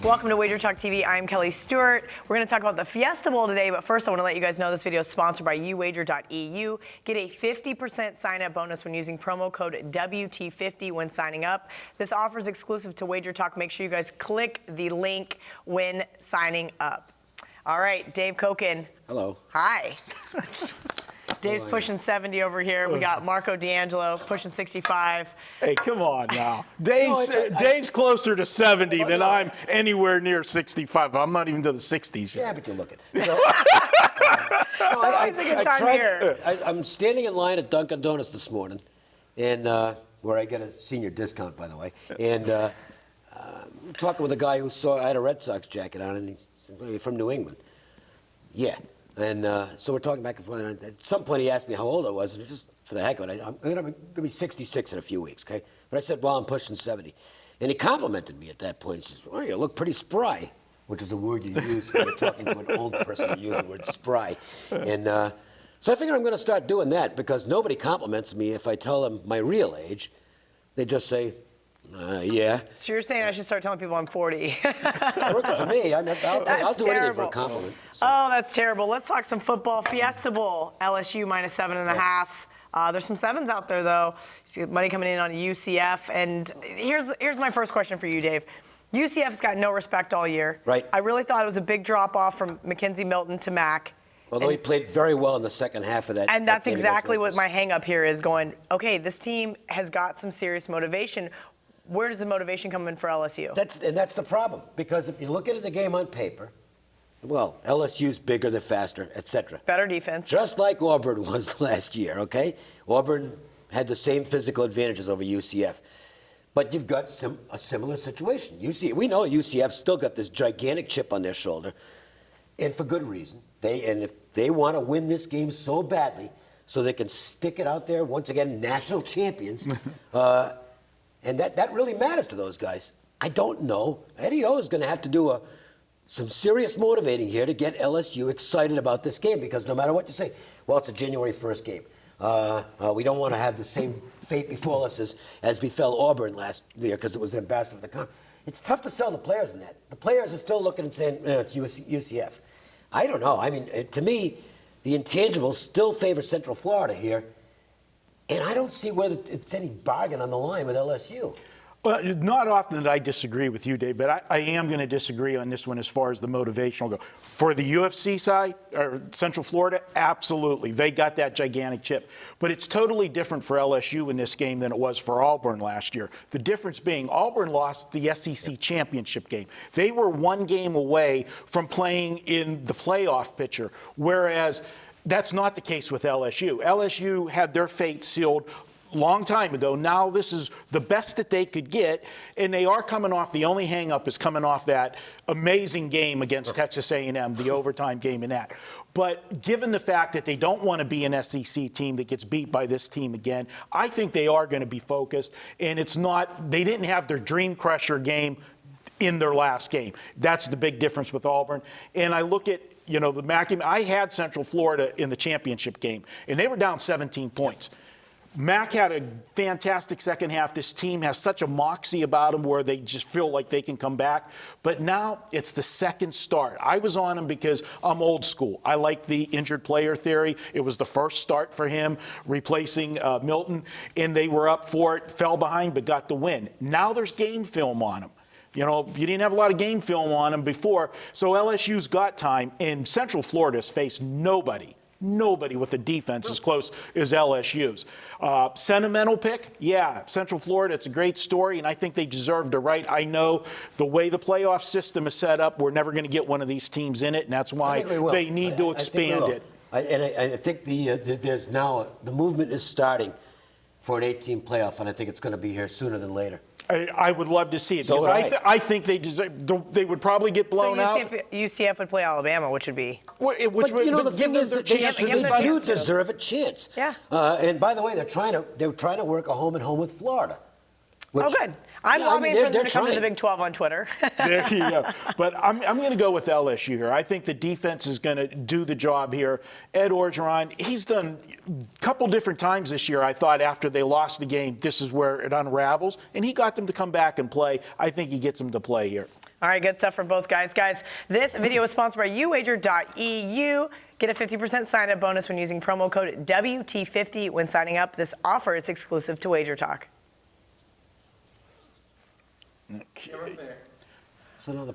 Welcome to WagerTalk TV. I'm Kelly Stewart. We're going to talk about the Fiesta Bowl today, but first I want to let you guys know this video is sponsored by uwager.eu. Get a 50% sign-up bonus when using promo code WT50 when signing up. This offer is exclusive to WagerTalk. Make sure you guys click the link when signing up. All right, Dave Koken. Hello. Hi. Dave's pushing 70 over here. We got Marco D'Angelo pushing 65. Hey, come on now. Dave's closer to 70 than I'm anywhere near 65. I'm not even to the 60s yet. Yeah, but you're looking. It's always a good time here. I'm standing in line at Dunkin' Donuts this morning, and where I get a senior discount, by the way. And talking with a guy who saw I had a Red Sox jacket on, and he's from New England. Yeah. And so we're talking back and forth. And at some point, he asked me how old I was, and just for the heck of it, I'm going to be 66 in a few weeks, okay? But I said, well, I'm pushing 70. And he complimented me at that point. He says, well, you look pretty spry, which is a word you use when you're talking to an old person. You use the word spry. And so I figure I'm going to start doing that because nobody compliments me if I tell them my real age. They just say, yeah. So you're saying I should start telling people I'm 40. Working for me. I'll do anything for a compliment. So. Oh, that's terrible. Let's talk some football. Fiesta Bowl, LSU minus 7.5. There's some sevens out there, though. You see money coming in on UCF. And here's my first question for you, Dave. UCF's got no respect all year. Right. I really thought it was a big drop-off from Mackenzie Milton to Mack. Although he played very well in the second half of that. And that's exactly what my hang-up here is going, okay, this team has got some serious motivation. Where does the motivation come in for LSU? That's the problem. Because if you look at the game on paper, well, LSU's bigger, they're faster, etc. Better defense. Just like Auburn was last year, okay? Auburn had the same physical advantages over UCF. But you've got a similar situation. We know UCF's still got this gigantic chip on their shoulder, and for good reason. If they want to win this game so badly so they can stick it out there, once again, national champions, and that really matters to those guys. I don't know. Eddie O is going to have to do some serious motivating here to get LSU excited about this game because no matter what you say, well, it's a January 1st game. We don't want to have the same fate befall us as befell Auburn last year because it was an embarrassment for the conference. It's tough to sell the players in that. The players are still looking and saying, it's UCF. I don't know. I mean, to me, the intangibles still favor Central Florida here. And I don't see whether it's any bargain on the line with LSU. Well, not often that I disagree with you, Dave, but I am going to disagree on this one as far as the motivational go. For the UFC side, or Central Florida, absolutely. They got that gigantic chip. But it's totally different for LSU in this game than it was for Auburn last year. The difference being Auburn lost the SEC championship game. They were one game away from playing in the playoff picture, whereas that's not the case with LSU. LSU had their fate sealed long time ago. Now this is the best that they could get, and they are coming off. The only hang-up is coming off that amazing game against Texas A&M, the overtime game in that. But given the fact that they don't want to be an SEC team that gets beat by this team again, I think they are going to be focused, and they didn't have their dream crusher game in their last game. That's the big difference with Auburn. And I look at the Mac. I had Central Florida in the championship game, and they were down 17 points. Mac had a fantastic second half. This team has such a moxie about them where they just feel like they can come back. But now it's the second start. I was on him because I'm old school. I like the injured player theory. It was the first start for him, replacing Milton, and they were up for it, fell behind, but got the win. Now there's game film on him. You didn't have a lot of game film on them before, so LSU's got time, and Central Florida's faced nobody with a defense as close as LSU's. Sentimental pick? Yeah, Central Florida, it's a great story, and I think they deserved a right. I know the way the playoff system is set up, we're never going to get one of these teams in it, and that's why they need to expand it. I think there's now the movement is starting for an 8-team playoff, and I think it's going to be here sooner than later. I would love to see it because I think they would probably get blown out. UCF would play Alabama, which would be. The thing is that they do deserve a chance. Yeah. And by the way, they're trying to work a home and home with Florida. Oh, good. I'm lobbying for them to come to the Big 12 on Twitter. There you go. But I'm going to go with LSU here. I think the defense is going to do the job here. Ed Orgeron, he's done a couple different times this year, I thought, after they lost the game, this is where it unravels. And he got them to come back and play. I think he gets them to play here. All right, good stuff from both guys. Guys, this video is sponsored by UWager.eu. Get a 50% sign-up bonus when using promo code WT50 when signing up. This offer is exclusive to WagerTalk. Okay. So now the